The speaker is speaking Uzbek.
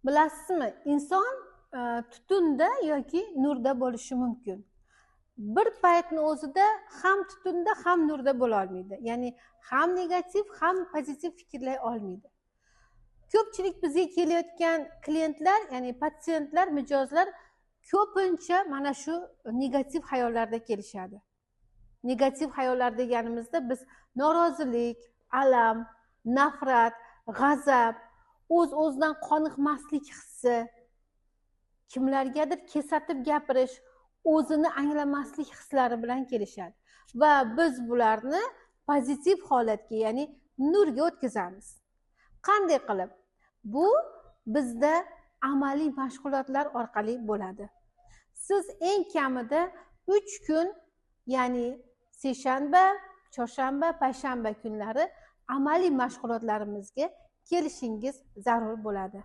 Bilasizmi, inson tutunda yoki nurda bo'lishi mumkin. Bir paytni o'zida ham tutunda ham nurda bo'la olmaydi. Ya'ni ham negativ, ham pozitiv fikrlay olmaydi. Ko'pchilik bizga kelayotgan klientlar, ya'ni patsientlar, mijozlar ko'pincha mana shu negativ xayollarda kelishadi. Negativ xayollar deganimizda biz norozilik, alam, nafrat, g'azab, o'z-o'zidan qoniqmaslik hissi, kimlargadir kesatib gapirish, o'zini anglamaslik hislari bilan kelishadi va biz bularni pozitiv holatga, ya'ni nurga o'tkazamiz. Qanday qilib? Bu bizda amaliy mashg'ulotlar orqali bo'ladi. Siz eng kamida 3 kun, ya'ni seshanba, chorshanba, payshanba kunlari amaliy mashg'ulotlarimizga kelishingiz zarur bo'ladi.